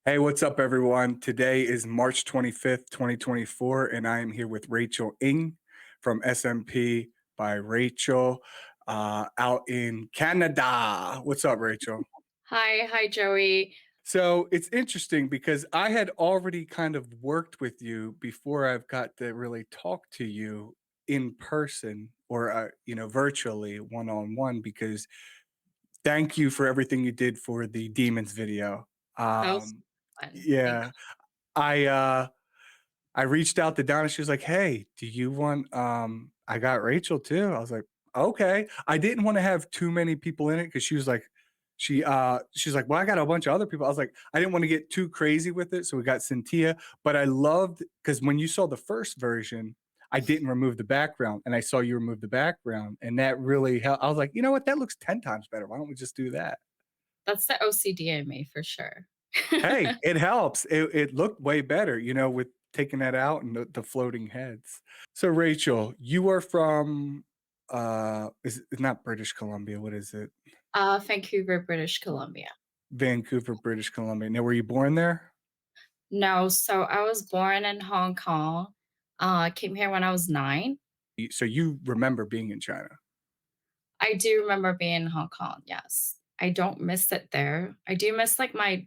Hey, what's up, everyone? Today is March 25th, 2024, and I am here with Rachel Ng from SMP by Rachel out in Canada. What's up, Rachel? Hi, Joey. So it's interesting because I had already kind of worked with you before I've got to really talk to you in person or, virtually one on one because thank you for everything you did for the Demons video. That was Um, fun. Thank yeah, I uh I reached out to Donna, she was like, "Hey, do you want" I got Rachel too. I was like, "Okay." I didn't wanna have too many people in it because she was like she's like, "Well, I got a bunch of other people." I was like, I didn't wanna get too crazy with it, so we got Cynthia, but I loved because when you saw the first version, I didn't remove the background, and I saw you remove the background, and that really helped. I was like, "You know what? That looks 10 times better. Why don't we just do that?" That's the OCD in me for sure. Hey, it helps. It looked way better, with taking that out and the floating heads. So, Rachel, you are from, is it's not British Columbia, what is it? Vancouver, British Columbia. Vancouver, British Columbia. Now, were you born there? No, so I was born in Hong Kong. Came here when I was 9. So you remember being in China? I do remember being in Hong Kong, yes. I don't miss it there. I do miss like my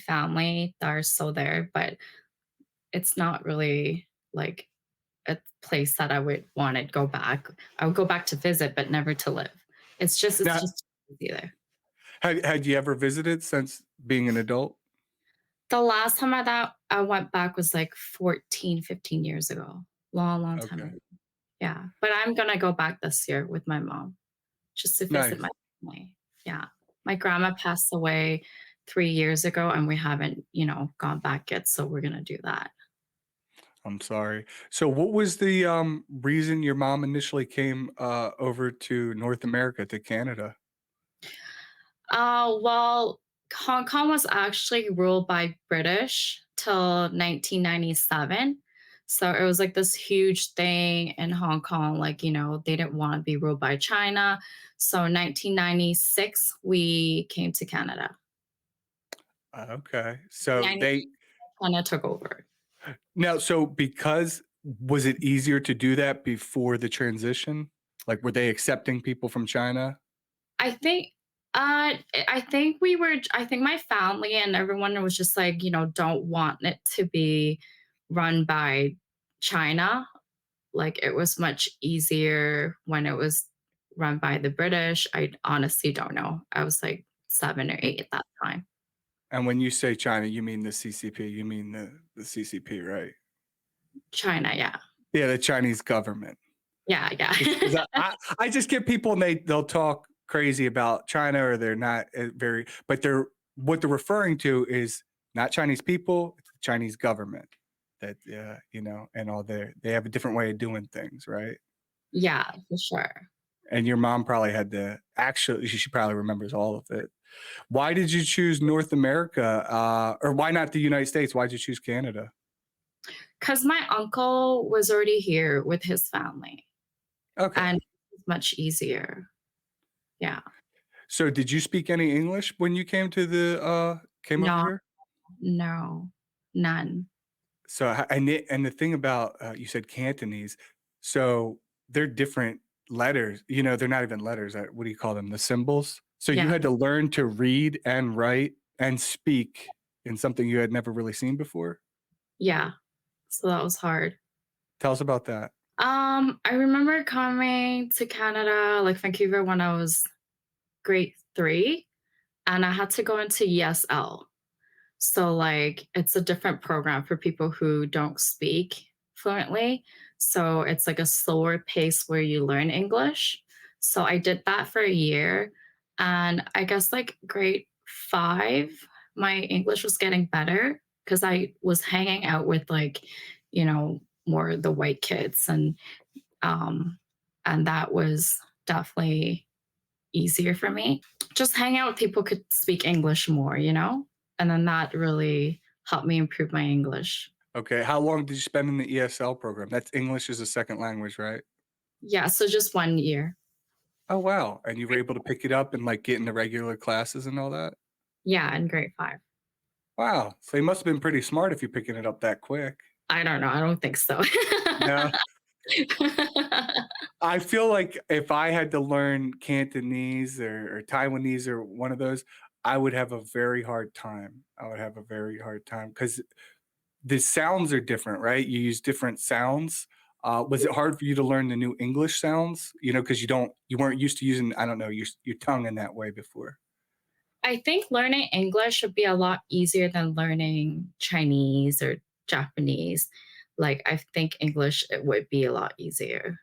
family that are still there, but it's not really like a place that I would want to go back. I would go back to visit, but never to live. It's Now, just easy there. had you ever visited since being an adult? The last time I went back was, like, 14, 15 years ago. Long time Okay, ago. Yeah, but I'm gonna go back this year with my mom just to visit my nice. family. Yeah. My grandma passed away 3 years ago, and we haven't, gone back yet, so we're gonna do that. I'm sorry. So what was the, reason your mom initially came, over to North America, to Canada? Well, Hong Kong was actually ruled by British till 1997. So it was like this huge thing in Hong Kong, like, they didn't want to be ruled by China. So in 1996, we came to Canada. Okay. So 90 they China took over. now, so because was it easier to do that before the transition? Like, were they accepting people from China? I think I think my family and everyone was just like, don't want it to be run by China. Like, it was much easier when it was run by the British. I honestly don't know. I was, like, 7 or 8 at that time. And when you say China, you mean the CCP, you mean the CCP, right? China, yeah. Yeah, the Chinese government. Yeah, yeah. Just 'cause I just get people and they'll talk crazy about China or they're not, very but they're what they're referring to is not Chinese people, it's the Chinese government that, and all their they have a different way of doing things, right? Yeah, for sure. And your mom probably had to actually she probably remembers all of it. Why did you choose North America, or why not the United States? Why'd you choose Canada? 'Cause my uncle was already here with his family, Okay. and it's much easier. Yeah. So did you speak any English when you came over No, here? no, none. So ho and the thing about, you said Cantonese, so they're different letters, they're not even letters, what do you call them? The symbols? So you Yeah, had to learn to read and write and speak in something you had never really seen before? yeah. So that was hard. Tell us about that. I remember coming to Canada, like Vancouver, when I was grade 3, and I had to go into ESL. So, like, it's a different program for people who don't speak fluently. So, it's like a slower pace where you learn English. So, I did that for a year. And I guess, like, grade 5, my English was getting better because I was hanging out with, like, more the white kids. Um, and that was definitely easier for me. Just hang out with people who could speak English more. And then that really helped me improve my English. Okay, how long did you spend in the ESL program? That's English as a second language, right? Yeah, so just 1 year. Oh, wow, and you were able to pick it up and, like, get into regular classes and all that? Yeah, in grade 5. Wow. So you must have been pretty smart if you're picking it up that quick. I don't know, I don't think so. No. I feel like if I had to learn Cantonese or Taiwanese or one of those, I would have a very hard time. I would have a very hard time because the sounds are different, right? You use different sounds. Was it hard for you to learn the new English sounds? You know, because you weren't used to using, I don't know, your tongue in that way before. I think learning English would be a lot easier than learning Chinese or Japanese. Like, I think English, it would be a lot easier.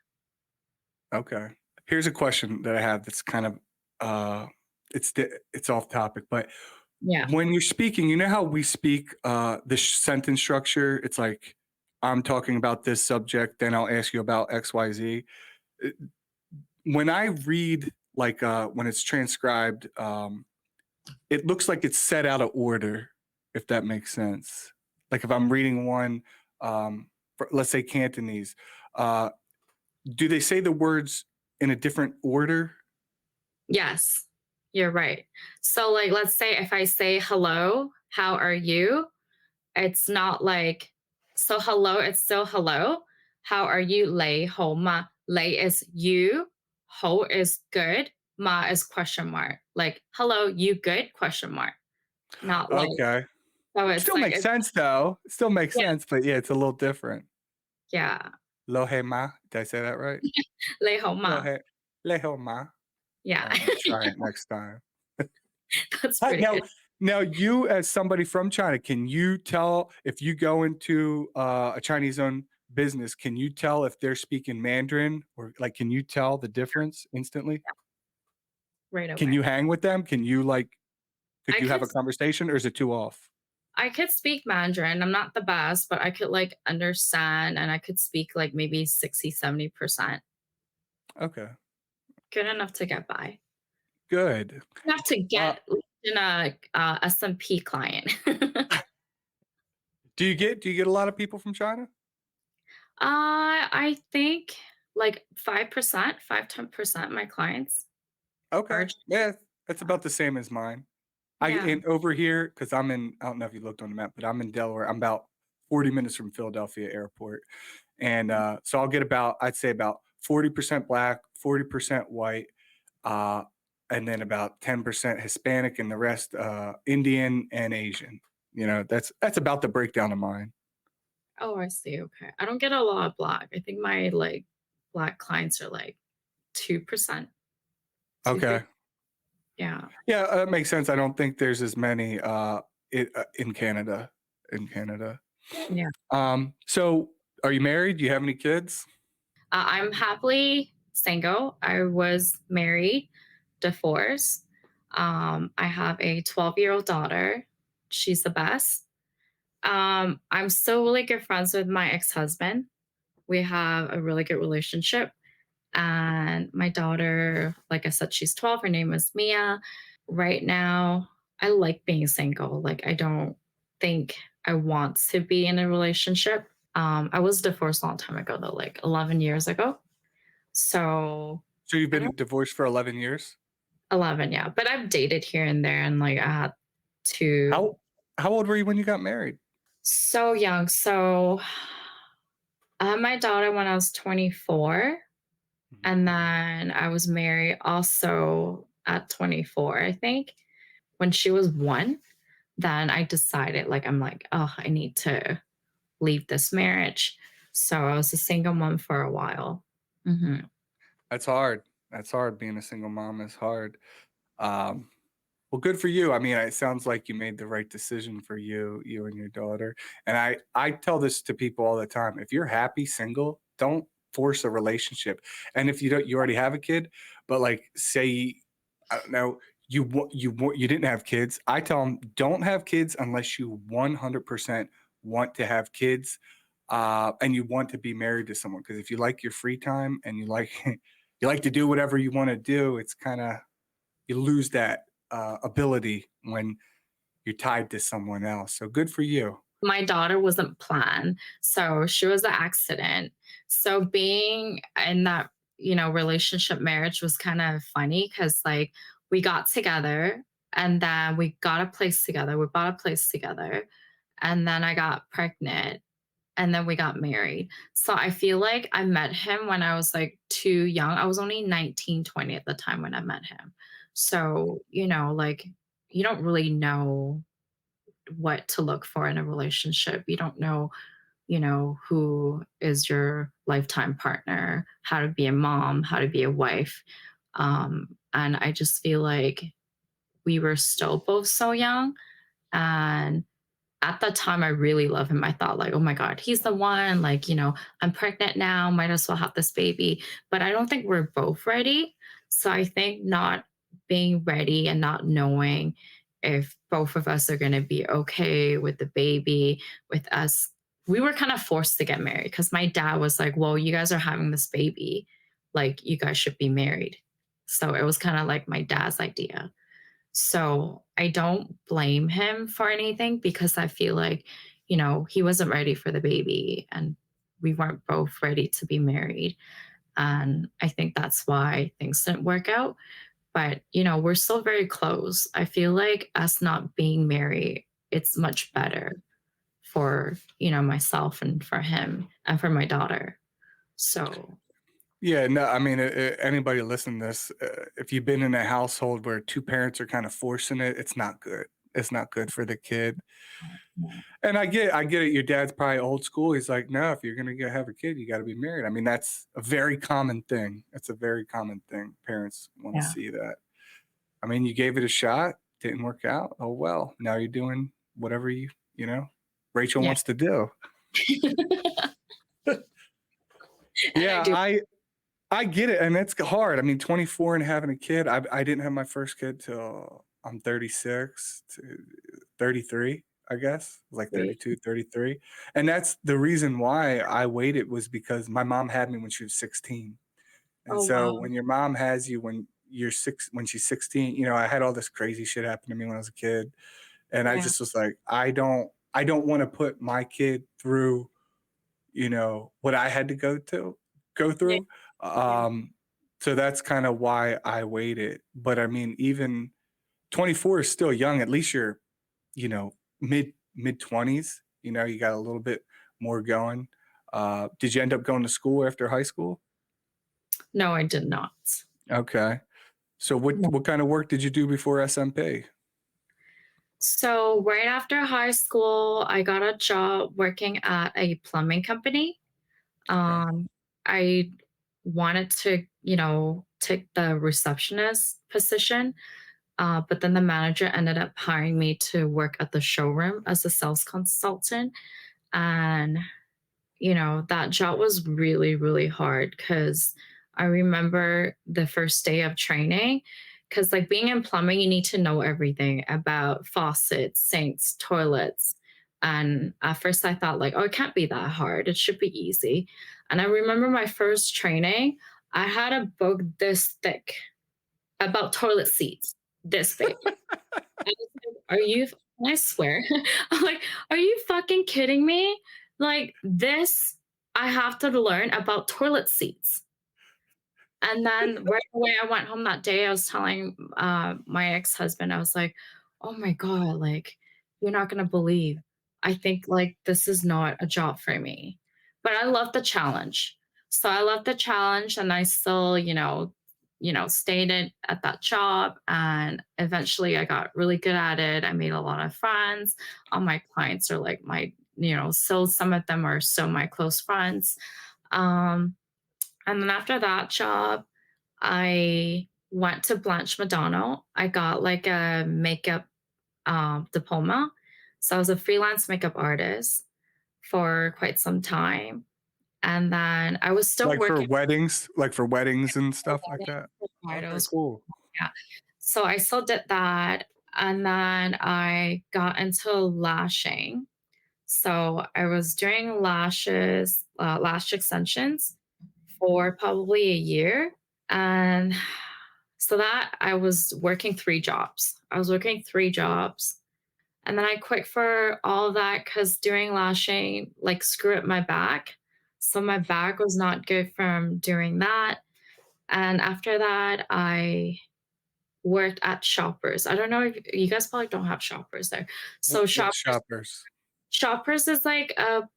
Okay. Here's a question that I have that's kind of it's off topic, but Yeah. when you're speaking, you know how we speak the sentence structure? It's like I'm talking about this subject, then I'll ask you about XYZ. Uh, When I read like when it's transcribed, it looks like it's set out of order, if that makes sense. Like if I'm reading one, let's say Cantonese, uh, do they say the words in a different order? Yes, you're right. So, like, let's say if I say hello, how are you? It's not like, so hello, it's still hello. How are you? Lei ho ma. Lei is you, ho is good, ma is question mark. Like, hello, you good? Question mark. Not like, Okay. so it's Still like, makes sense though. Still makes yeah, sense, but yeah, it's a little different. yeah. Lohema, did I say that right? Lei ho ma. Lohe Lehoma. Yeah. I'll try it next time. That's Hi, pretty good. now you as somebody from China, can you tell if you go into, a Chinese-owned business, can you tell if they're speaking Mandarin or, like, can you tell the difference instantly? Right Can away. you hang with them? Could I you have could a conversation or is it too off? I could speak Mandarin. I'm not the best, but I could like understand and I could speak like maybe 60, 70%. Okay, Good enough to get by. good. Enough to Uh, get in a SMP client. do you get a lot of people from China? I think like 5%, 5 10% of my clients are Okay, yeah, that's about the same as mine. I yeah. and over here, because 'cause I'm in I don't know if you looked on the map, but I'm in Delaware. I'm about 40 minutes from Philadelphia Airport, and, so I'll get I'd say about 40% Black, 40% white, uh, and then about 10% Hispanic, and the rest, Indian and Asian. You know, that's about the breakdown of mine. Oh, I see. Okay. I don't get a lot of black. I think my like black clients are like 2%, 2, 3. Okay. Yeah. Yeah, that makes sense. I don't think there's as many, in Canada in Canada. Yeah. So are you married? Do you have any kids? I'm happily single. I was married, divorced. I have a 12-year-old daughter. She's the best. I'm still really good friends with my ex husband. We have a really good relationship. And my daughter, like I said, she's 12. Her name is Mia. Right now, I like being single. Like, I don't think I want to be in a relationship. I was divorced a long time ago, though, like 11 years ago. So So you've I don't been divorced for 11 years? 11, yeah. But I've dated here and there, and like I had two How how old were you when you got married? so young. So I had my daughter when I was 24, Mhm. and then I was married also at 24, I think. When she was one, then I decided, like, I'm like, oh, I need to leave this marriage. So I was a single mom for a while. Hmm. That's hard. That's hard. Being a single mom is hard. Um, well, good for you. I mean, it sounds like you made the right decision for you and your daughter. And I tell this to people all the time. If you're happy single, don't force a relationship. And if you already have a kid, but like say I don't know, you didn't have kids. I tell them don't have kids unless you 100% want to have kids, and you want to be married to someone. Because if you like your free time and you like you like to do whatever you want to do, it's kind of you lose that ability when you're tied to someone else. So good for you. My daughter wasn't planned, so she was an accident. So being in that, relationship marriage was kind of funny because like we got together And then we got a place together. We bought a place together. And then I got pregnant. And then we got married. So I feel like I met him when I was like too young. I was only 19, 20 at the time when I met him. So, like you don't really know what to look for in a relationship. You don't know, who is your lifetime partner, how to be a mom, how to be a wife. And I just feel like we were still both so young. And at that time, I really love him. I thought, like, oh my God, he's the one. Like, I'm pregnant now, might as well have this baby. But I don't think we're both ready. So I think not being ready and not knowing if both of us are going to be okay with the baby, with us. We were kind of forced to get married because my dad was like, well, you guys are having this baby. Like, you guys should be married. So it was kind of like my dad's idea. So I don't blame him for anything because I feel like, he wasn't ready for the baby and we weren't both ready to be married. And I think that's why things didn't work out. But, we're still very close. I feel like us not being married, it's much better for, myself and for him and for my daughter. So, Yeah, no, I mean, anybody listening to this, if you've been in a household where two parents are kind of forcing it, it's not good. It's not good for the kid. yeah. And I get it. Your dad's probably old school. He's like, no, if you're gonna have a kid, you got to be married. I mean, that's a very common thing. It's a very common thing. Parents want to Yeah. see that. I mean, you gave it a shot, didn't work out. Oh well, now you're doing whatever Rachel Yeah. wants to do. And I Yeah, do. I get it, and it's hard. I mean, 24 and having a kid. I didn't have my first kid till I'm 36 to 33, I guess. Like Wait. 32, 33. And that's the reason why I waited was because my mom had me when she was 16. And Oh, so wow. when your mom has you when she's 16, I had all this crazy shit happen to me when I was a kid. And I Yeah. just was like, I don't want to put my kid through what I had to go Yeah. through. Yeah. Um, so that's kind of why I waited. But I mean, even 24 is still young. At least you're, you know, mid 20s. You got a little bit more going. Did you end up going to school after high school? No, I did not. Okay. So what kind of work did you do before SMP? So, right after high school, I got a job working at a plumbing company. Okay. I wanted to, take the receptionist position, but then the manager ended up hiring me to work at the showroom as a sales consultant. And that job was really, really hard because I remember the first day of training. Because, like, being in plumbing, you need to know everything about faucets, sinks, toilets. And at first, I thought, like, oh, it can't be that hard. It should be easy. And I remember my first training, I had a book this thick about toilet seats, this big. I was like, "Are you I swear." I'm like, "Are you fucking kidding me? Like, this I have to learn about toilet seats." And then right away, I went home that day, I was telling, my ex-husband, I was like, "Oh my god, like, you're not gonna believe. I think, like, this is not a job for me." But I love the challenge. So I love the challenge, and I still, stayed at that job, and eventually I got really good at it. I made a lot of friends. All my clients are like so some of them are so my close friends. Um and then after that job, I went to Blanche Macdonald. I got like a makeup diploma. So I was a freelance makeup artist for quite some time. And then I was still working Like for weddings and for stuff like that. weddings, for Okay, bridals. cool. Yeah. So I still did that. And then I got into lashing. So I was doing lashes, lash extensions for probably a year. And so that I was working 3 jobs. I was working 3 jobs, and then I quit for all of that because doing lashing, like, screwed up my back. So my back was not good from doing that, and after that, I worked at Shoppers. I don't know if you guys probably don't have Shoppers there. So What Shoppers shoppers? Shoppers is like a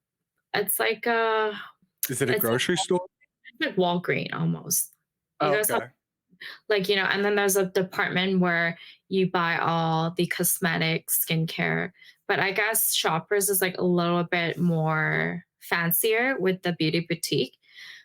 it's like a Is it a it's like grocery store? Walgreen almost. You guys have Okay. like, and then there's a department where you buy all the cosmetic, skincare, but I guess Shoppers is, like, a little bit more fancier with the beauty boutique.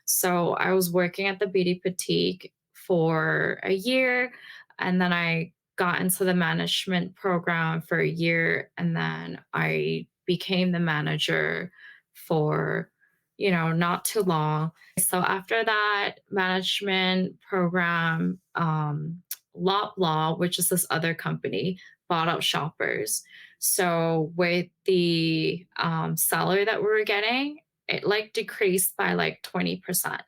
So, I was working at the beauty boutique for a year, and then I got into the management program for a year, and then I became the manager for, not too long. So after that management program, Loblaw, which is this other company, bought out Shoppers. So with the salary that we were getting, it like decreased by like 20%.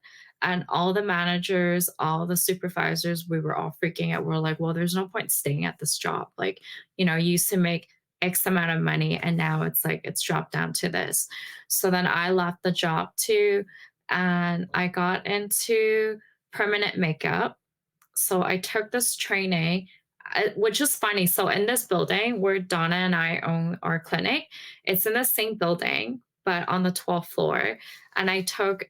And all the managers, all the supervisors, we were all freaking out. We're like, well, there's no point staying at this job. Like, you used to make X amount of money and now it's like it's dropped down to this. So then I left the job too and I got into permanent makeup. So I took this training, which is funny. So in this building where Donna and I own our clinic, it's in the same building, but on the 12th floor. And I took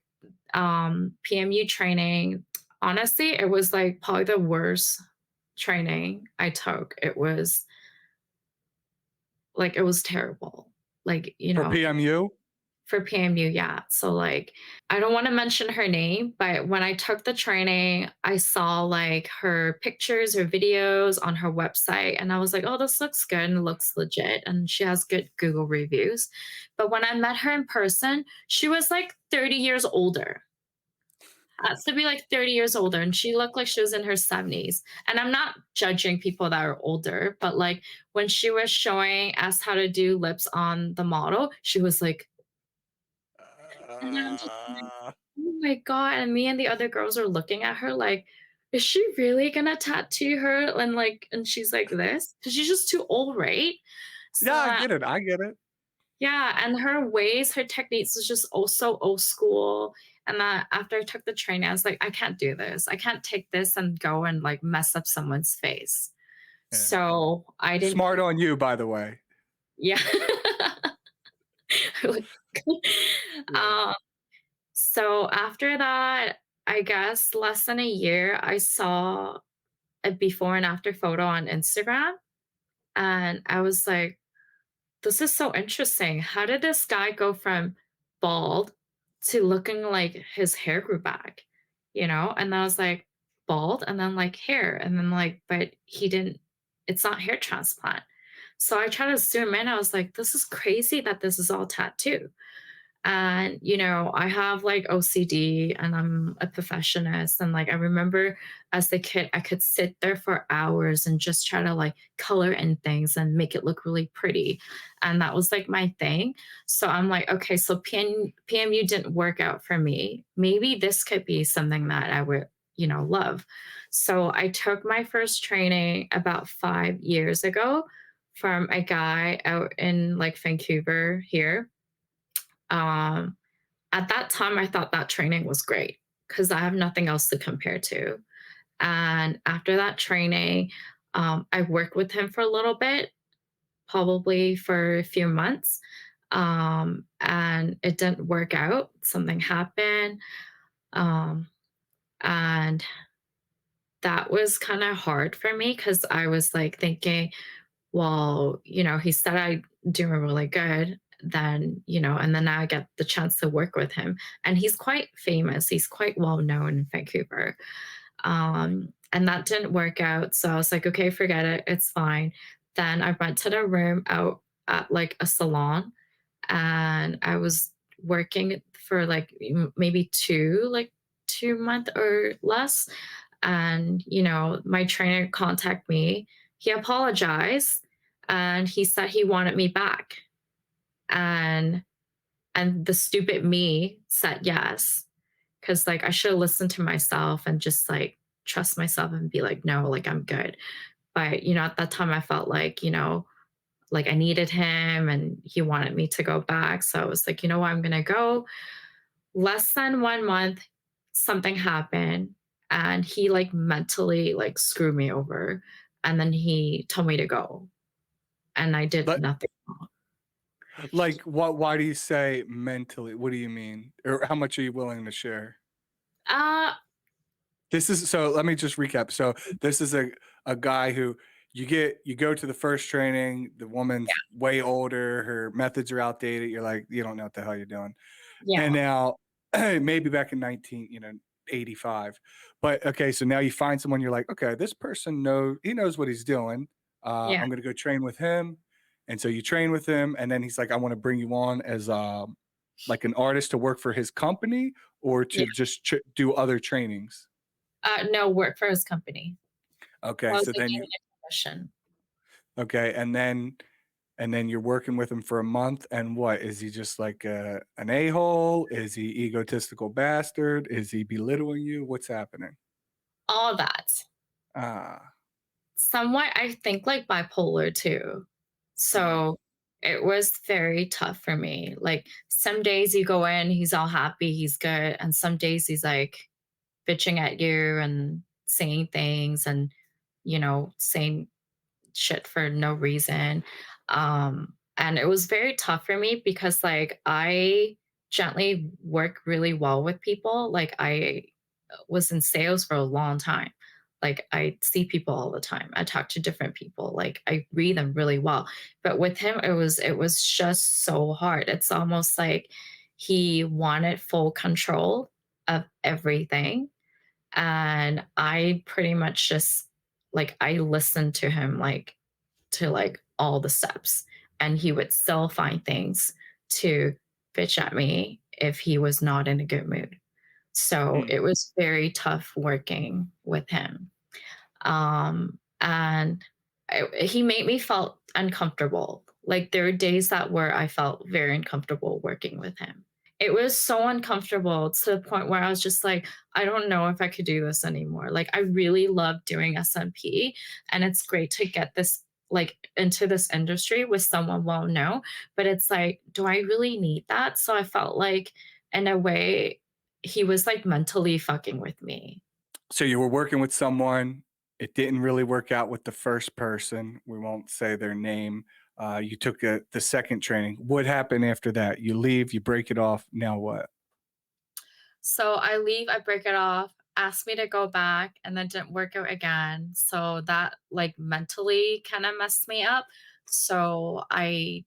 PMU training. Honestly, it was like probably the worst training I took. It was terrible. Like, For PMU? for PMU, yeah. So like I don't want to mention her name, but when I took the training, I saw like her pictures or videos on her website and I was like, "Oh, this looks good and looks legit." And she has good Google reviews. But when I met her in person, she was like 30 years older. Has to be like 30 years older and she looked like she was in her 70s. And I'm not judging people that are older, but like when she was showing us how to do lips on the model, she was like, and I'm just like, Uh, "Oh my god," and me and the other girls are looking at her like, "Is she really gonna tattoo her?" And she's like this? Because she's just too old, right? So, yeah, I get it. I get it. yeah, and her ways, her techniques was just so old school, and that after I took the training, I was like, "I can't do this. I can't take this and go and, like, mess up someone's face." Yeah. So, I didn't Smart on you, by the way. yeah. Like, Yeah. um So after that, I guess less than a year, I saw a before and after photo on Instagram. And I was like, this is so interesting. How did this guy go from bald to looking like his hair grew back? And I was like, bald and then like hair. And then like, but he didn't, it's not hair transplant. So I tried to zoom in. I was like, this is crazy that this is all tattoo. And, I have like OCD and I'm a perfectionist. And like, I remember as a kid, I could sit there for hours and just try to like color in things and make it look really pretty. And that was like my thing. So I'm like, okay, so PMU didn't work out for me. Maybe this could be something that I would, love. So I took my first training about 5 years ago from a guy out in like Vancouver here. um, at that time, I thought that training was great because I have nothing else to compare to. And after that training, I worked with him for a little bit, probably for a few months. And it didn't work out. Something happened. Um, and that was kind of hard for me because I was like thinking, well, he said I doing really good, then, and then I get the chance to work with him. And he's quite famous. He's quite well known in Vancouver. And that didn't work out. So I was like, okay, forget it. It's fine. Then I rented a room out at like a salon and I was working for like maybe 2 months or less. And, my trainer contacted me. He apologized and he said he wanted me back. And the stupid me said yes. Cause like I should have listened to myself and just like trust myself and be like, no, like I'm good. But at that time I felt like, like I needed him and he wanted me to go back. So I was like, you know what, I'm gonna go. Less than 1 month, something happened and he like mentally like screwed me over, and then he told me to go, and I did But nothing wrong. like, what? Why do you say mentally? What do you mean, or how much are you willing to share? Uh, This is so. Let me just recap. So this is a guy who you go to the first training. The woman's way older. Her methods are outdated. You're like, you don't know what the hell you're doing. And yeah, now, maybe back in 85. But okay, so now you find someone you're like, okay, this person he knows what he's doing. yeah, I'm gonna go train with him. And so you train with him, and then he's like, I want to bring you on as like an artist to work for his company or yeah. to just do other trainings. No, work for his company. I Okay, was so like then getting you a commission. okay, and then you're working with him for a month, and what is he just like an a-hole? Is he egotistical bastard? Is he belittling you? What's happening? All that. Ah, Somewhat, I think like bipolar too. mm, So it was very tough for me. Like some days you go in, he's all happy, he's good. And some days he's like bitching at you and saying things and, saying shit for no reason. And it was very tough for me because like I gently work really well with people. Like I was in sales for a long time. Like I see people all the time. I talk to different people. Like I read them really well. But with him it was just so hard. It's almost like he wanted full control of everything, and I pretty much just like I listened to him like to like all the steps, and he would still find things to bitch at me if he was not in a good mood. So mm. it was very tough working with him. And he made me felt uncomfortable. Like there were days that where I felt very uncomfortable working with him. It was so uncomfortable to the point where I was just like, I don't know if I could do this anymore. Like I really love doing SMP, and it's great to get this like into this industry with someone well known, but it's like, do I really need that? So I felt like in a way he was like mentally fucking with me. So you were working with someone. It didn't really work out with the first person. We won't say their name. You took the second training. What happened after that? You leave. You break it off. Now what? So I leave, I break it off, ask me to go back, and then didn't work out again. So that like mentally kind of messed me up. So I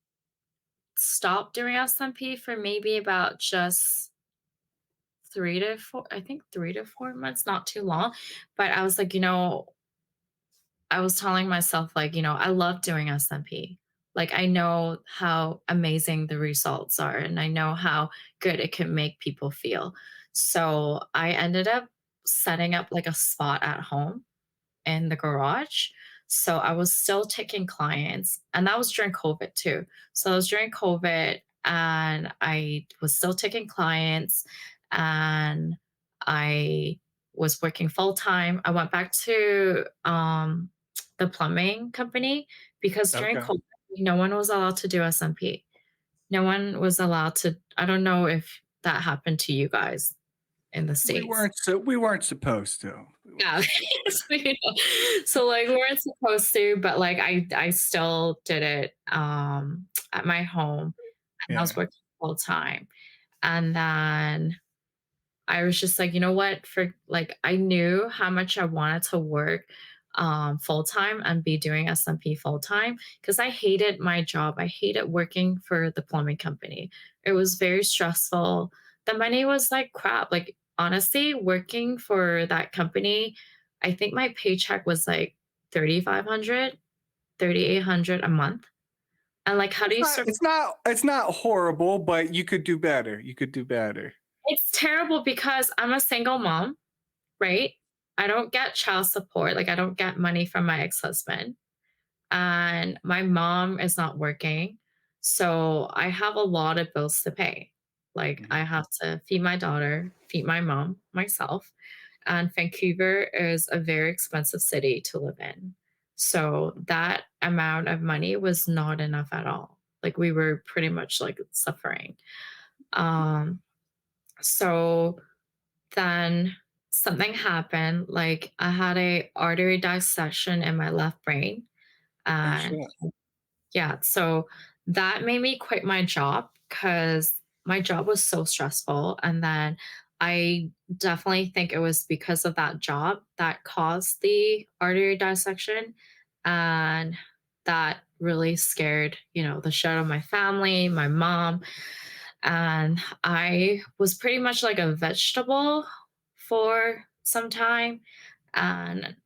stopped doing SMP for maybe about just 3 to 4, I think 3 to 4 months, not too long. But I was like, I was telling myself, like, I love doing SMP. Like, I know how amazing the results are, and I know how good it can make people feel. So I ended up setting up like a spot at home in the garage. So I was still taking clients, and that was during COVID too. So it was during COVID, and I was still taking clients, and I was working full time. I went back to the plumbing company because during Okay. COVID, no one was allowed to do SMP. No one was allowed to. I don't know if that happened to you guys in the States. We weren't supposed to. We weren't Yeah. supposed So, like, we weren't supposed to, but, like, I still did it, at my home, and I was Yeah. working full time, and then I was just like, "You know what?" For like, I knew how much I wanted to work, full time and be doing SMP full time because I hated my job. I hated working for the plumbing company. It was very stressful. The money was like crap. Like, honestly, working for that company, I think my paycheck was like 3,500, 3,800 a month. And like, how do It's you not survive? it's not it's not horrible, but you could do better. You could do better. It's terrible because I'm a single mom, right? I don't get child support. Like, I don't get money from my ex-husband, and my mom is not working. So I have a lot of bills to pay. Like, I Mhm. have to feed my daughter, feed my mom, myself. And Vancouver is a very expensive city to live in. So that amount of money was not enough at all. Like, we were pretty much like suffering. Um, so then something happened. Like I had a artery dissection in my left brain, Oh and shit. yeah, so that made me quit my job because my job was so stressful. And then I definitely think it was because of that job that caused the artery dissection. And that really scared, the shit out of my family, my mom. And I was pretty much like a vegetable for some time. And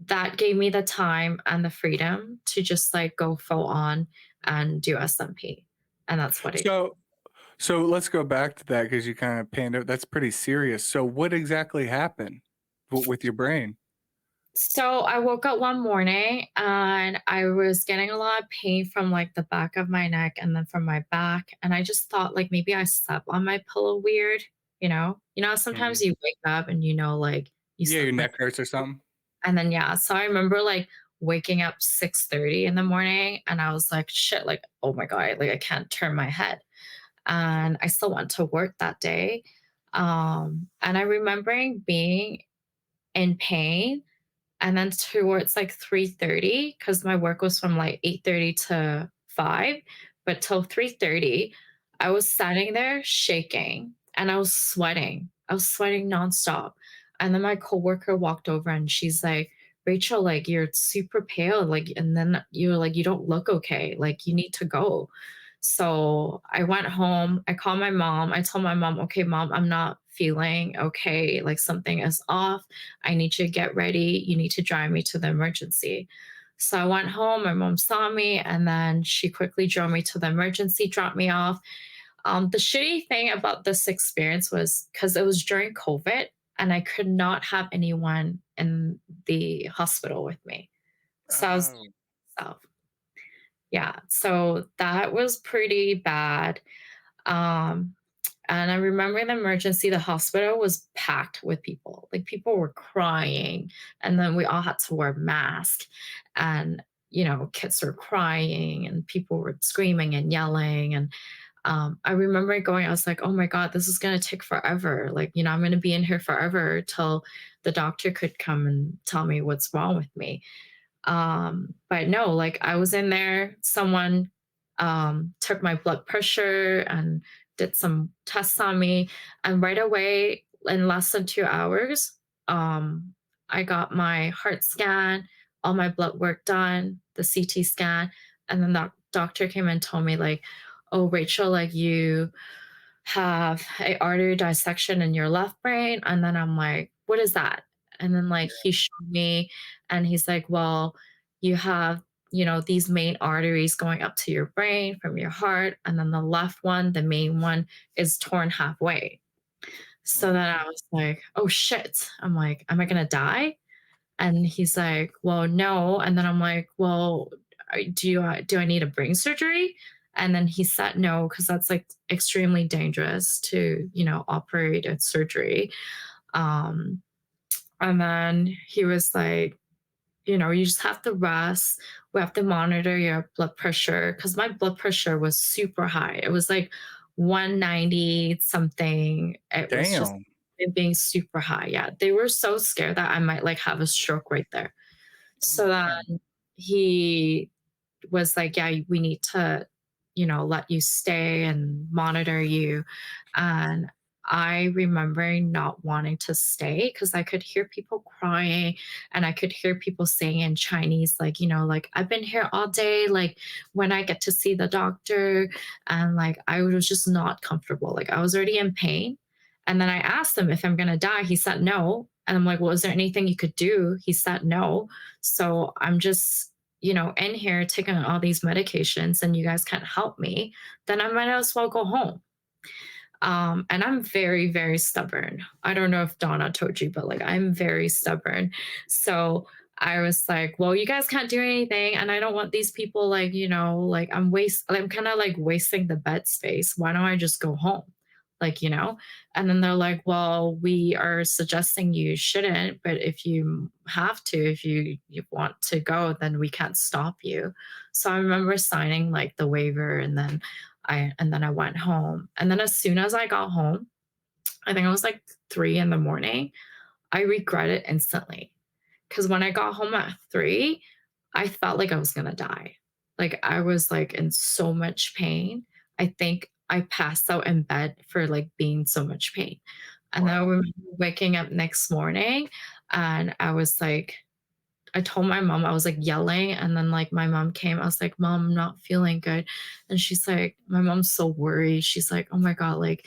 that gave me the time and the freedom to just like go full on and do SMP. And that's what I did. So so let's go back to that because you kind of panned out. That's pretty serious. So what exactly happened with your brain? So I woke up one morning and I was getting a lot of pain from like the back of my neck and then from my back. And I just thought like maybe I slept on my pillow weird, you know? Sometimes Mhm. you wake up and like you Yeah, your slept on. neck hurts or something? And then yeah, so I remember like waking up 6:30 in the morning and I was like, shit, like, oh my God, like I can't turn my head. And I still went to work that day. And I remembering being in pain and then towards like 3:30, because my work was from like 8:30 to 5, but till 3:30, I was standing there shaking and I was sweating. I was sweating nonstop. And then my coworker walked over and she's like, Rachel, like you're super pale, like, and then you're like, you don't look okay. Like you need to go. So I went home. I called my mom. I told my mom, okay, mom, I'm not feeling okay. Like something is off. I need you to get ready. You need to drive me to the emergency. So I went home. My mom saw me, and then she quickly drove me to the emergency, dropped me off. The shitty thing about this experience was because it was during COVID, and I could not have anyone in the hospital with me. So I was Oh, by myself. Yeah. So that was pretty bad. Um, and I remember the emergency, the hospital was packed with people. Like people were crying, and then we all had to wear masks. And kids were crying, and people were screaming and yelling. And I remember going, I was like, "Oh my God, this is gonna take forever. Like, I'm gonna be in here forever till the doctor could come and tell me what's wrong with me." But no, like I was in there, someone took my blood pressure and did some tests on me. And right away, in less than 2 hours, I got my heart scan, all my blood work done, the CT scan. And then the doctor came and told me, like, oh, Rachel, like you have a artery dissection in your left brain. And then I'm like, what is that? And then like he showed me and he's like, well, you have, these main arteries going up to your brain from your heart. And then the left one, the main one, is torn halfway. So oh, then I was like, oh shit. I'm like, am I gonna die? And he's like, "Well, no." And then I'm like, "Well, do I need a brain surgery?" And then he said no because that's like extremely dangerous to operate at surgery. Um, and then he was like, you just have to rest. We have to monitor your blood pressure because my blood pressure was super high. It was like 190 something. It was just damn. it being super high. Yeah, they were so scared that I might like have a stroke right there. Oh So my god. then he was like, "Yeah, we need to, let you stay and monitor you." And I remember not wanting to stay because I could hear people crying and I could hear people saying in Chinese, like, like, I've been here all day. Like, when I get to see the doctor, and like, I was just not comfortable. Like, I was already in pain. And then I asked him if I'm going to die. He said no. And I'm like, well, is there anything you could do? He said no. So I'm just in here taking all these medications and you guys can't help me, then I might as well go home. And I'm very, very stubborn. I don't know if Donna told you, but like I'm very stubborn. So I was like, well, you guys can't do anything. And I don't want these people like, like I'm kind of like wasting the bed space. Why don't I just go home? Like, and then they're like, well, we are suggesting you shouldn't, but if you have to, if you want to go, then we can't stop you. So I remember signing like the waiver and then I went home. And then as soon as I got home, I think it was like 3 in the morning. I regret it instantly. Because when I got home at 3, I felt like I was gonna die. Like, I was, like, in so much pain. I think I passed out in bed for, like, being so much pain. And then I Wow. remember waking up next morning, and I was like I told my mom, I was, like, yelling, and then, like, my mom came. I was like, "Mom, I'm not feeling good." And she's like my mom's so worried. She's like, "Oh my god, like,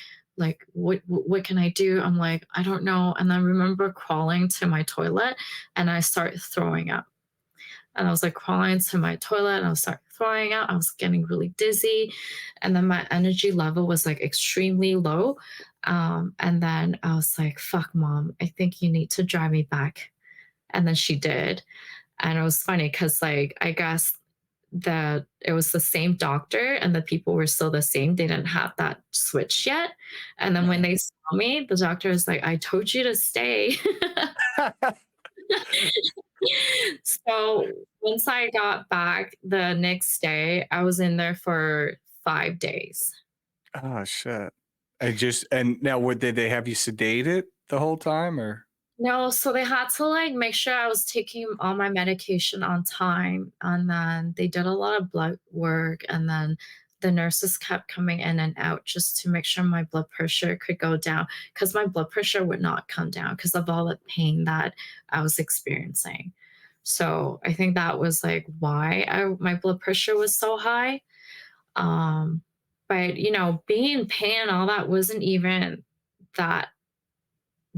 what can I do?" I'm like, "I don't know." And I remember crawling to my toilet, and I started throwing up. And I was, like, crawling to my toilet, and I started throwing up. I was getting really dizzy, and then my energy level was, like, extremely low. And then I was like, "Fuck, mom, I think you need to drive me back." And then she did. And it was funny because, like, I guess that it was the same doctor and the people were still the same. They didn't have that switch yet. And then when Uh-huh. they saw me, the doctor was like, "I told you to stay." So once I got back the next day, I was in there for 5 days. Oh, shit. And now what, did they have you sedated the whole time, or No, so they had to, like, make sure I was taking all my medication on time, and then they did a lot of blood work, and then the nurses kept coming in and out just to make sure my blood pressure could go down, because my blood pressure would not come down because of all the pain that I was experiencing. So, I think that was, like, why my blood pressure was so high, um, but, being in pain and all that wasn't even that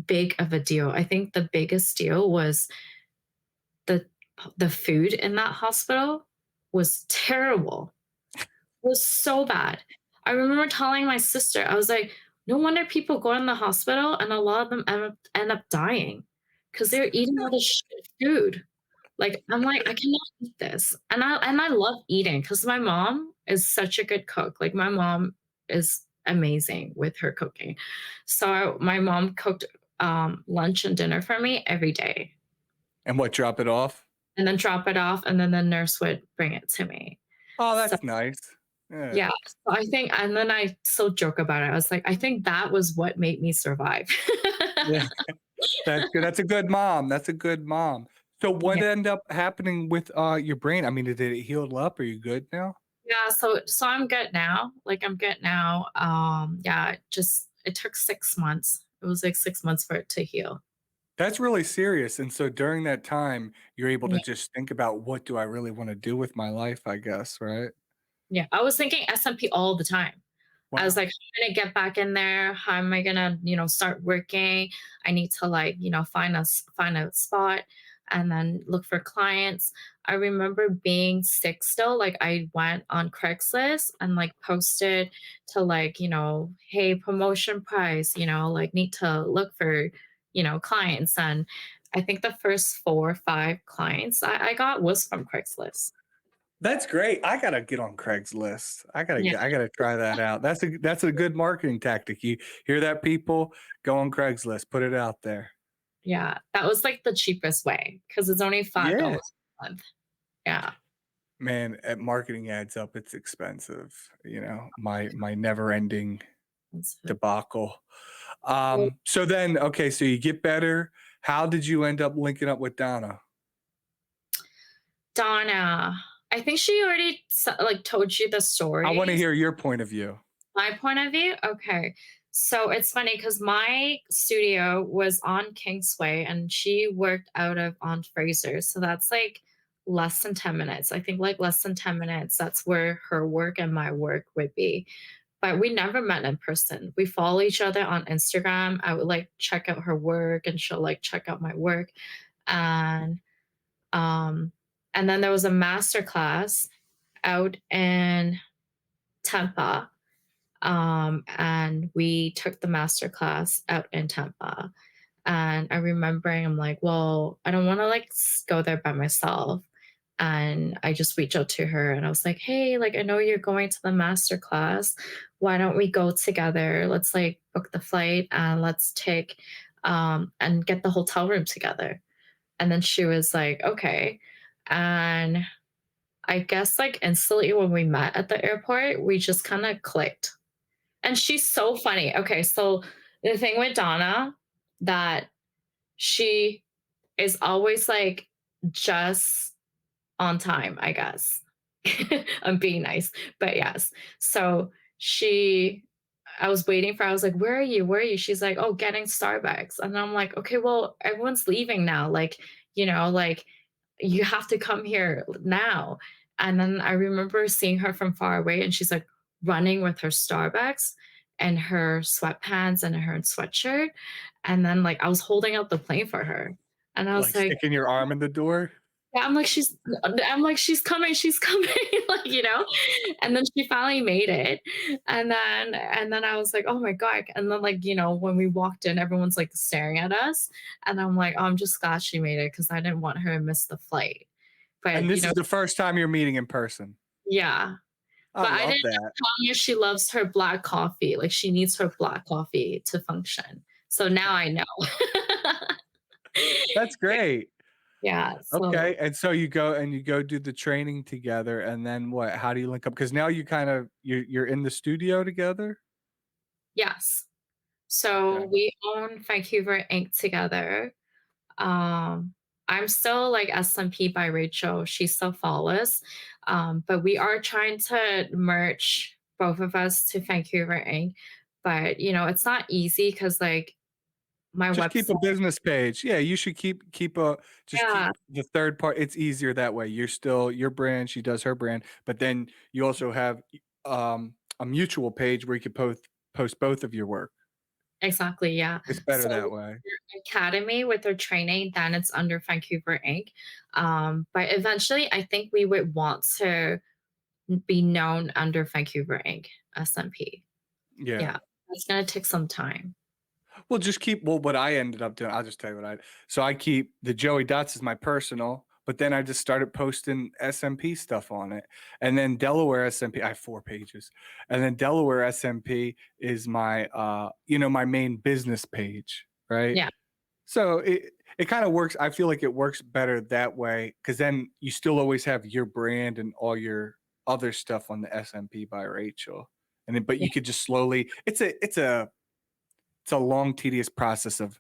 big of a deal. I think the biggest deal was the the food in that hospital was terrible. It was so bad. I remember telling my sister, I was like, "No wonder people go in the hospital and a lot of them end up dying because 'cause they're eating all this shit food." Like, I'm like, "I cannot eat this." And I love eating because my mom is such a good cook. Like, my mom is amazing with her cooking. So, my mom cooked, lunch and dinner for me every day, and what, drop it off? and then drop it off, and then the nurse would bring it to me. Oh, So that's nice. Yeah. yeah, so I think and then I still joke about it. I was like, "I think that was what made me survive." Yeah. That's good. That's a good mom. That's a good mom. So what Yeah. ended up happening with, your brain? I mean, did it heal up? Are you good now? Yeah, so I'm good now. Like, I'm good now. Yeah, it took 6 months. It was, like, 6 months for it to heal. That's really serious, and so during that time, you're able to Yeah, just think about, "What do I really wanna do with my life?" I guess, right? yeah. I was thinking SMP all the time. I was Wow. like, "How am I gonna get back in there? How am I gonna, start working? I need to, like, find a spot and then look for clients." I remember being sick still, like, I went on Craigslist and, like, posted to, like, "Hey, promotion price," like, "Need to look for, clients." And I think the first 4 or 5 clients I got was from Craigslist. That's great. I gotta get on Craigslist. Yeah, I gotta try that out. That's a good marketing tactic. You hear that, people? Go on Craigslist, put it out there. yeah. That was, like, the cheapest way because it's only Yeah. $5 a month. Yeah. Man, marketing adds up, it's expensive, my never-ending That's it. debacle. Well, So then, okay, so you get better. How did you end up linking up with Donna? Donna, I think she already like, told you the I wanna stories. hear your point of view. My point of view? Okay. So it's funny because my studio was on Kingsway and she worked out of on Fraser. So that's like less than 10 minutes. I think like less than 10 minutes. That's where her work and my work would be. But we never met in person. We follow each other on Instagram. I would like check out her work and she'll like check out my work. And um and then there was a master class out in Tampa, and we took the master class out in Tampa. And I remembering, I'm like, well, I don't want to like go there by myself. And I just reached out to her and I was like, hey, like, I know you're going to the master class. Why don't we go together? Let's like book the flight and let's take and get the hotel room together. And then she was like, okay. And I guess like instantly when we met at the airport, we just kind of clicked. And she's so funny. Okay, so The thing with Donna, that she is always, like, just on time, I guess. I'm being nice, but yes. So she I was waiting for I was like, "Where are you? Where are you?" She's like, "Oh, getting Starbucks." And I'm like, "Okay, well, everyone's leaving now. Like, like you have to come here now." And then I remember seeing her from far away and she's like running with her Starbucks and her sweatpants and her sweatshirt. And then like I was holding out the plane for her. And I was Like like, sticking your arm in the door? yeah, I'm like, she's coming, like, and then she finally made it. And then I was like, oh my God. And then like, when we walked in, everyone's like staring at us. And I'm like, oh, I'm just glad she made it because I didn't want her to miss the flight. And But this is the first time you're meeting in person. yeah. I But I love didn't that. know Tanya, she loves her black coffee. Like she needs her black coffee to function. So now I know. That's great. Yeah. Okay, So and so you go do the training together, and then what? How do you link up? Because now you kind of you're in the studio together? yes. Okay. So we own Vancouver Ink together. Um, I'm still like SMP by Rachel. She's still flawless. But we are trying to merge both of us to Vancouver Ink. But it's not easy because like my Just keep website, a business page. Yeah, you should keep a just yeah, keep the third part. It's easier that way. You're still your brand, she does her brand, but then you also have a mutual page where you could post both of your work. exactly, yeah. It's better So that way. academy with their training, then it's under Vancouver Ink. But eventually I think we would want to be known under Vancouver Ink, SMP. Yeah. Yeah. It's gonna take some time. Well, just keep well, what I ended up doing, I'll just tell you what I so I keep the Joey Dots as my personal, but then I just started posting SMP stuff on it. And then Delaware SMP, I have 4 pages. And then Delaware SMP is my my main business page, right? Yeah. So it kind of works. I feel like it works better that way because then you still always have your brand and all your other stuff on the SMP by Rachel. And then but Yeah. you could just slowly it's a long, tedious process of,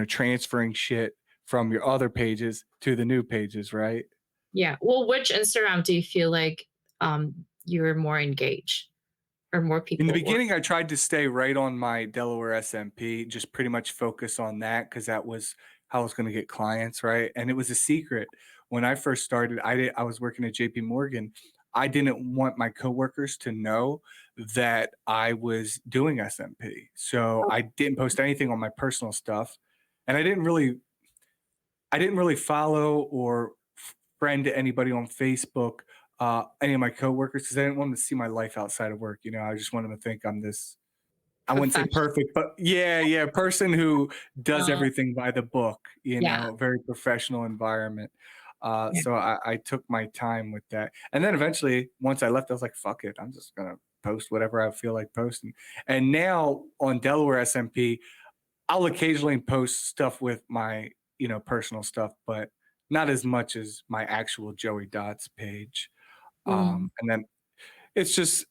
transferring shit from your other pages to the new pages, right? Yeah. Well, which Instagram do you feel like you're more engaged or more In the people were? beginning, I tried to stay right on my Delaware SMP, just pretty much focus on that because that was how I was going to get clients, right? And it was a secret. When I first started, I was working at JP Morgan. I didn't want my coworkers to know that I was doing SMP. So Oh, I didn't post anything on my personal stuff. And I didn't really follow or friend anybody on Facebook, any of my coworkers, because I didn't want them to see my life outside of work. I just want them to think I'm this. I wouldn't say professional. perfect, but yeah, person who does everything by the book. Yeah. A very professional environment. Yeah. So I took my time with that, and then eventually, once I left, I was like, "Fuck it, I'm just gonna post whatever I feel like posting." And now on Delaware SMP, I'll occasionally post stuff with my, personal stuff, but not as much as my actual Joey Dots page. Mm. And then it's just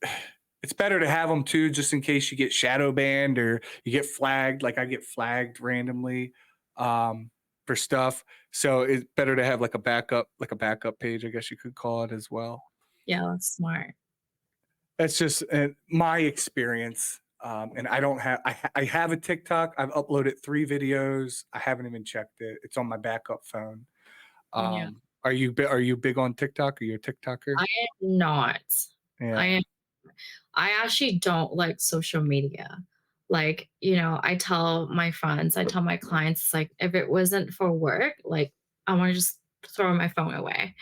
it's better to have them too, just in case you get shadow banned or you get flagged. Like I get flagged randomly for stuff, so it's better to have like a backup page, I guess you could call it as well. Yeah, that's smart. That's just my experience. And I don't have I have a TikTok. I've uploaded 3 videos. I haven't even checked it. It's on my backup phone. Yeah. Are you big on TikTok? Are you a TikToker? I am not. I Yeah. am I actually don't like social media. Like, I tell my friends, I tell my clients, like, if it wasn't for work, like, I want to just throw my phone away.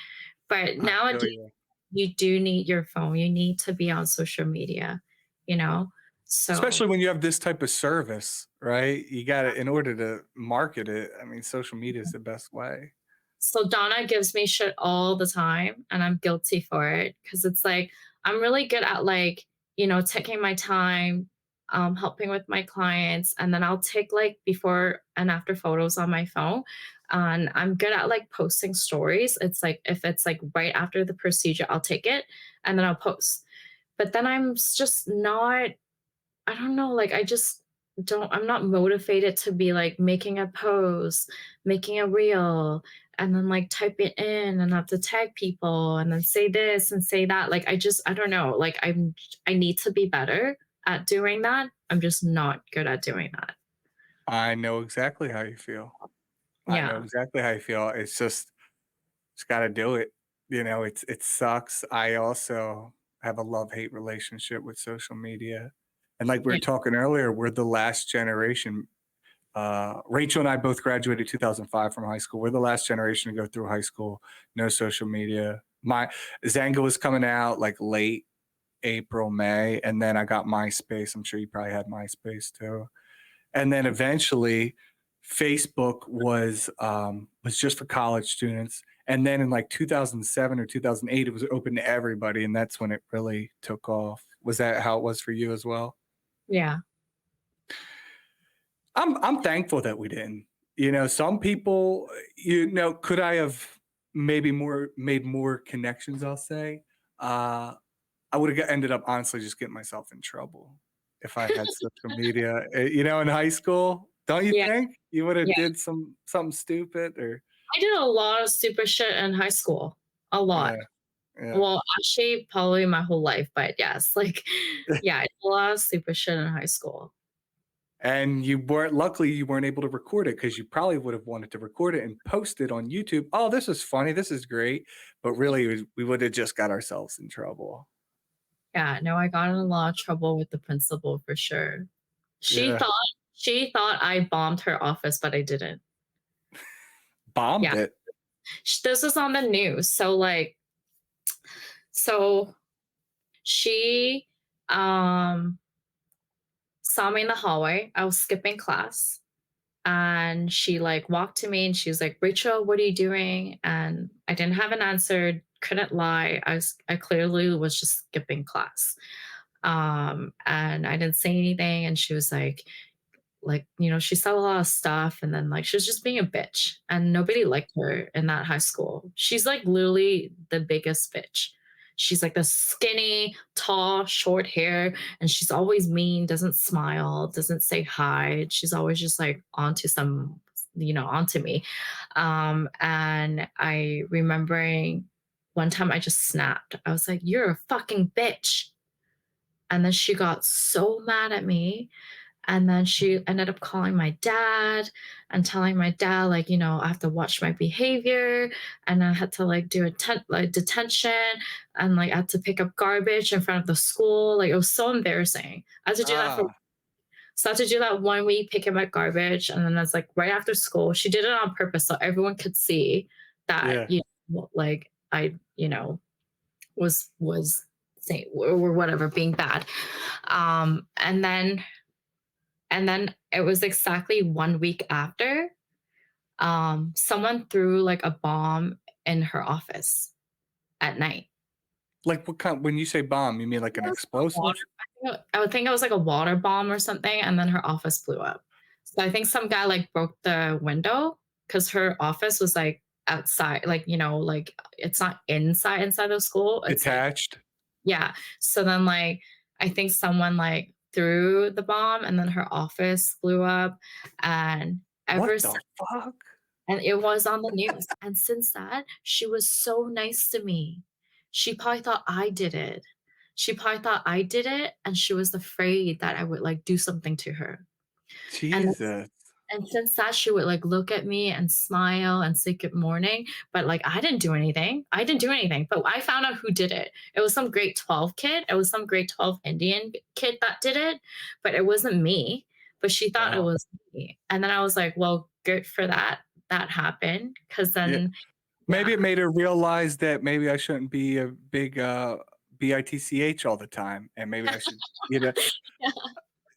But I feel nowadays, you. you do need your phone. You need to be on social media, you know? So Especially when you have this type of service, right? You got to in order to market it, I mean, social media is the best way. So Donna gives me shit all the time, and I'm guilty for it because it's like I'm really good at like, taking my time, helping with my clients, and then I'll take like before and after photos on my phone. And I'm good at like posting stories. It's like if it's like right after the procedure, I'll take it and then I'll post. But then just not, I don't know, like I just don't I'm not motivated to be, like, making a post, making a reel, and then, like, type it in and have to tag people and then say this and say that. Like, I don't know, like, I need to be better at doing that. I'm just not good at doing that. I know exactly how you feel. I know Yeah, exactly how you feel. It's just gotta do it. You know, it sucks. I also have a love-hate relationship with social media. And like we were yeah, talking earlier, we're the last generation. Rachel and I both graduated 2005 from high school. We're the last generation to go through high school, no social media. My Zanga was coming out like late April, May, and then I got MySpace. I'm sure you probably had MySpace too. And then eventually Facebook was just for college students. And then in like 2007 or 2008, it was open to everybody, and that's when it really took off. Was that how it was for you as well? yeah, I'm thankful that we didn't. You know, some people, could I have maybe more made more connections, I'll say. I would have ended up honestly just getting myself in trouble if I had social media, in high school. Don't you yeah, think? You would have yeah. did something stupid or I did a lot of stupid shit in high school, a lot. yeah, yeah. Well, actually, probably my whole life, but yes, like, yeah, I did a lot of stupid shit in high school. And you weren't able to record it because you probably would have wanted to record it and post it on YouTube. "Oh, this is funny, this is great," but really we would have just got ourselves in trouble. Yeah, no, I got in a lot of trouble with the principal for sure. She Yeah. thought she thought I bombed her office, but I didn't. Bombed Yeah, it. this was on the news. So she um saw me in the hallway. I was skipping class, and she like walked to me and she was like, "Rachel, what are you doing?" And I didn't have an answer, couldn't lie. I clearly was just skipping class. And I didn't say anything, and she was like, she said a lot of stuff, and then like she was just being a bitch, and nobody liked her in that high school. She's like literally the biggest bitch. She's like the skinny, tall, short hair, and she's always mean, doesn't smile, doesn't say hi. She's always just like onto me. And I remembering one time I just snapped. I was like, "You're a fucking bitch." And then she got so mad at me, and then she ended up calling my dad and telling my dad, like, I have to watch my behavior, and I had to like do like detention, and like I had to pick up garbage in front of the school. Like it was so embarrassing. I had to do that for Ah, so I had to do that one week, picking up garbage, and then that's like right after school. She did it on purpose so everyone could see that yeah. like I was saying or whatever being bad. Um, and then and then it was exactly 1 week after, someone threw, like, a bomb in her office at night. Like, what kind when you say bomb, you mean like It an was like a water explosive? I would think it was like a water bomb or something, and then her office blew up. So I think some guy, like, broke the window because her office was, like, outside, like, like, it's not inside the school, it's, like, Detached? yeah. So then, like, I think someone, like, threw the bomb, and then her office blew up, and ever What since the fuck? and it was on the news, and since that, she was so nice to me. She probably thought I did it. She probably thought I did it, and she was afraid that I would, like, do something to her. And Jesus. and since that, she would, like, look at me and smile and say good morning, but, like, I didn't do anything. I didn't do anything, but I found out who did it. It was some grade 12 kid. It was some grade 12 Indian kid that did it, but it wasn't me, but she thought it Wow. was me. And then I was like, "Well, good for that that happened, because Yeah. then." Maybe Yeah. it made her realize that maybe I shouldn't be a big, bitch all the time, and maybe I should, you know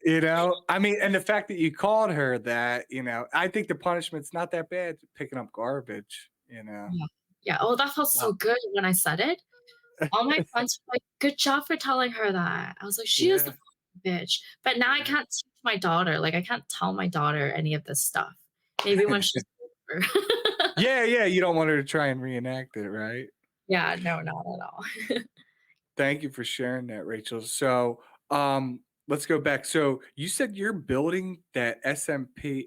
Yeah. I mean, and the fact that you called her that, I think the punishment's not that bad, picking up garbage, you know? Yeah. Yeah. Oh, that felt Wow. so good when I said it. All my friends were like, "Good job for telling her that." I was like, "She is the Yeah, fucking bitch." But now I yeah. can't teach my daughter, like, I can't tell my daughter any of this stuff. Maybe when she's older. Yeah, yeah, you don't want her to try and reenact it, right? Yeah, no, not at all. Thank you for sharing that, Rachel. So, um, let's go back. So you said your building that SMP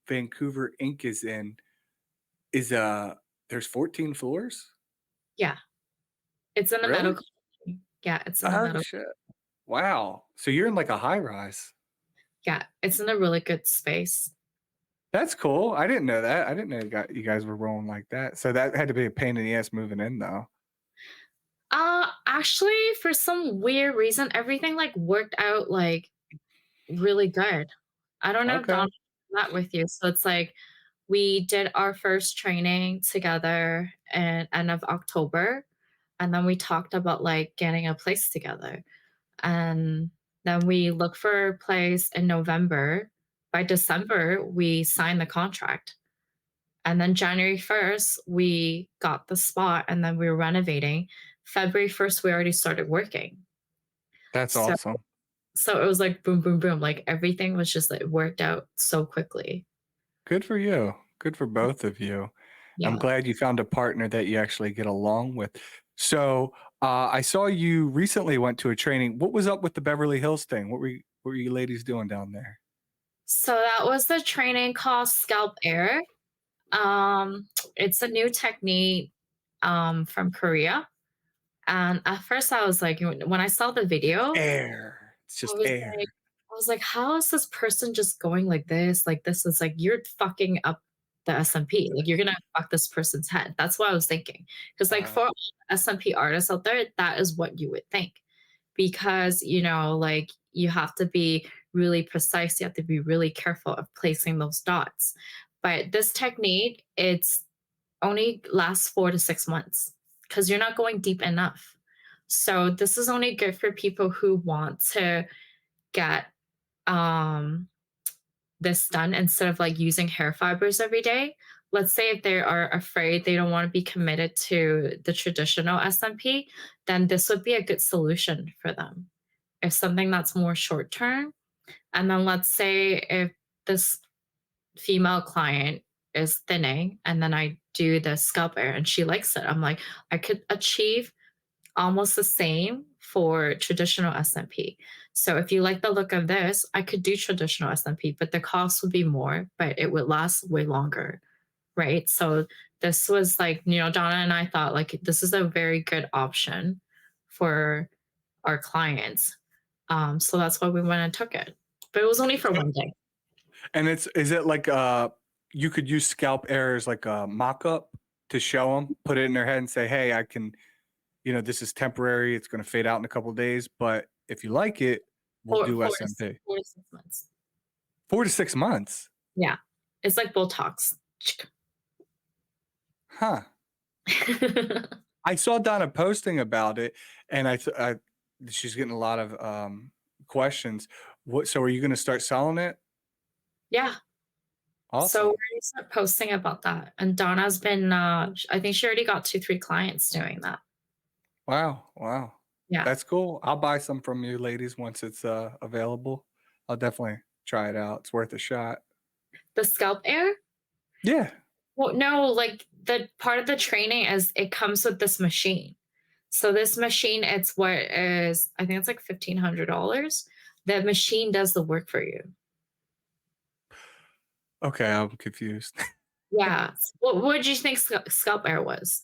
Vancouver Inc. is in is there's 14 floors? Yeah, it's in the Really? medical. Yeah, it's in the Oh medical. shit. Wow. So you're in like a high rise. Yeah, it's in a really good space. That's cool. I didn't know that. I didn't know you guys were rolling like that. So that had to be a pain in the ass moving in though. Actually, for some weird reason, everything like worked out like really good. I don't know if Okay. Don that with you. So it's like we did our first training together in end of October, and then we talked about like getting a place together. And then we looked for a place in November. By December, we signed the contract. And then January 1st, we got the spot and then we were renovating. February 1st, we already started working. That's So awesome. so it was like boom, boom, boom. Like everything was just like worked out so quickly. Good for you. Good for both of you. I'm Yeah. glad you found a partner that you actually get along with. So, I saw you recently went to a training. What was up with the Beverly Hills thing? What were you ladies doing down there? So that was the training called Scalp Air. Um, it's a new technique from Korea. And at first I was like, when I saw the video, Air. It's I just was like air. I was like, "How is this person just going like this? Like, this is like you're fucking up the SMP. Like, you're gonna fuck this person's head." That's what I was thinking. Because like, Uh, for all the SMP artists out there, that is what you would think. Because, like, you have to be really precise, you have to be really careful of placing those dots. But this technique, it's only lasts 4 to 6 months because 'cause you're not going deep enough. So, this is only good for people who want to get um, this done instead of like using hair fibers every day. Let's say if they are afraid they don't want to be committed to the traditional SMP, then this would be a good solution for them. If something that's more short term, and then let's say if this female client is thinning and then I do the scalp air and she likes it, I'm like, I could achieve almost the same for traditional SMP. So if you like the look of this, I could do traditional SMP, but the cost would be more, but it would last way longer, right? So this was like, Donna and I thought like this is a very good option for our clients. So that's why we went and took it. But it was only for so- one day. and is it like you could use scalp air as like a mock-up to show them, put it in their head and say, "Hey, I can, this is temporary. It's going to fade out in a couple of days, but if you like it, we'll Four, do four, SMP." 4 to 6 months. 4 to 6 months. Yeah. It's like Botox. Huh. I saw Donna posting about it, and she's getting a lot of questions. What? So, are you going to start selling it? Yeah. So we're Awesome! gonna start posting about that. And Donna's been, I think she already got 2, 3 clients doing that. Wow, wow, Yeah. that's cool. I'll buy some from you, ladies, once it's available. I'll definitely try it out. It's worth a shot. The scalp air? Yeah. Well, no, like the part of the training is it comes with this machine. So this machine, it's what is, I think it's like $1,500. The machine does the work for you. Okay, I'm confused. Yeah. What did you think scalp air was?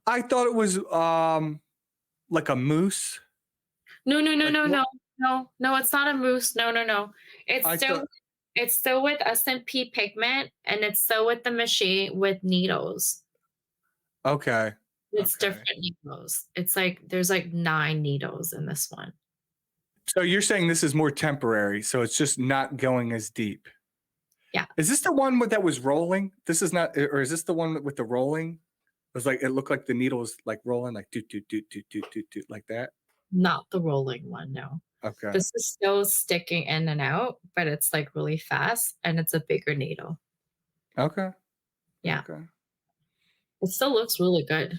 I thought it was like a mousse. No, no, no, Like no, what? no, no, no, it's not a mousse. No, no, no. It's I still thought. it's still with SMP pigment and it's still with the machine with needles. Okay. It's Okay. different needles. It's like there's like 9 needles in this one. So you're saying this is more temporary, so it's just not going as deep. Yeah. Is this the one that was rolling? This is not, or is this the one with the rolling? It was like it looked like the needle was like rolling, like doot doot doot doot doot doot doot like that. Not the rolling one, no. Okay. This is still sticking in and out, but it's like really fast and it's a bigger needle. Okay. Yeah. Okay. It still looks really good.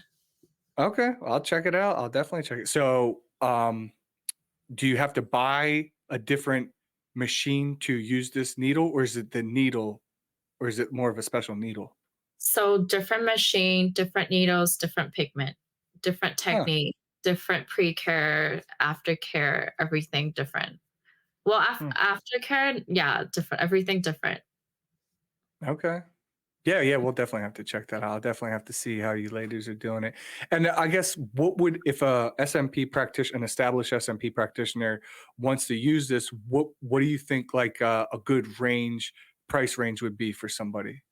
Okay. Well, I'll check it out. I'll definitely check it. So, do you have to buy a different machine to use this needle, or is it the needle, or is it more of a special needle? So different machine, different needles, different pigment, different Huh. technique, different pre-care, aftercare, everything different. Well, Hmm. aftercare, yeah, different. Everything different. Okay. Yeah, yeah, we'll definitely have to check that out. I'll definitely have to see how you ladies are doing it. And I guess what would if a SMP practitioner, an established SMP practitioner wants to use this, what do you think like a good price range would be for somebody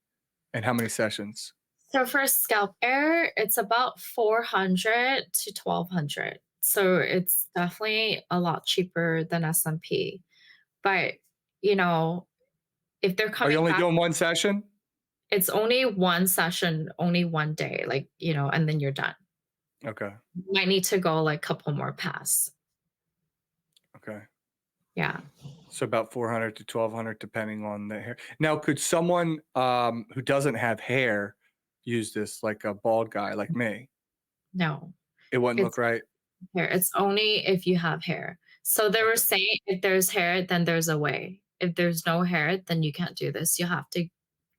and how many sessions? So for scalp air, it's about 400 to 1200. So it's definitely a lot cheaper than SMP. But, you know, if they're Are you coming only back, doing one session? it's only one session, only one day, like, and then you're done. Okay. You might need to go like couple more pass. Okay. Yeah. So about 400 to 1200 depending on the hair. Now, could someone who doesn't have hair use this like a bald guy like me? No. It wouldn't look It's right. hair. It's only if you have hair. So they were Okay. saying if there's hair, then there's a way. If there's no hair, then you can't do this. You have to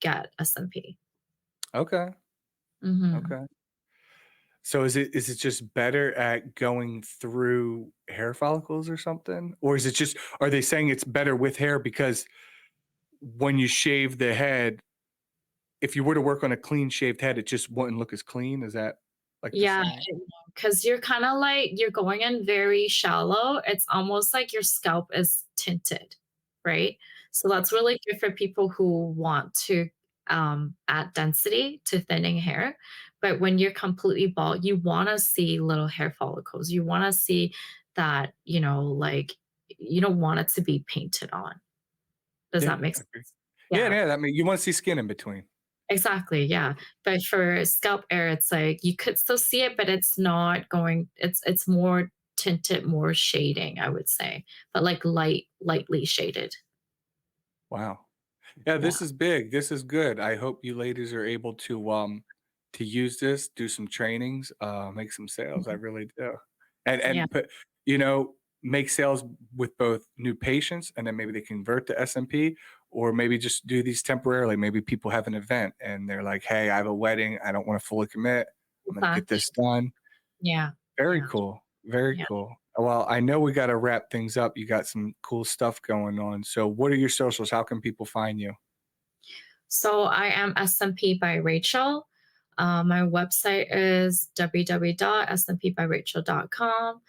get SMP. Okay. Mhm. Okay. So is it just better at going through hair follicles or something? Or is it just are they saying it's better with hair because when you shave the head, if you were to work on a clean shaved head, it just wouldn't look as clean? Is that like the Yeah, saying? because you're kinda like you're going in very shallow. It's almost like your scalp is tinted, right? So that's really good for people who want to, add density to thinning hair. But when you're completely bald, you wanna see little hair follicles. You wanna see that, like, you don't want it to be painted on. Does Yeah. that make Okay. sense? Yeah, Yeah. yeah. I mean, you want to see skin in between. Exactly, yeah. But for scalp air, it's like you could still see it, but it's not going it's more tinted, more shading, I would say, but like lightly shaded. Wow. Yeah, Yeah. this is big. This is good. I hope you ladies are able to use this, do some trainings, make some sales. I Mhm. really do. Yeah, And put you know, make sales with both new patients and then maybe they convert to SMP or maybe just do these temporarily. Maybe people have an event and they're like, "Hey, I have a wedding. I don't want to fully commit. I'm going to get exactly. this done." Yeah, Very yeah, cool. Very yeah. cool. Well, I know we got to wrap things up. You got some cool stuff going on. So, what are your socials? How can people find you? So I am SMP by Rachel. My website is www.smpbyrachel.com.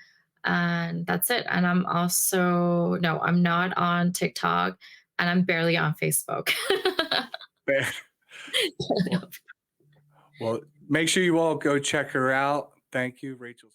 And that's it. And I'm also, no, I'm not on TikTok and I'm barely on Facebook. Well, well, make sure you all go check her out. Thank you, Rachel.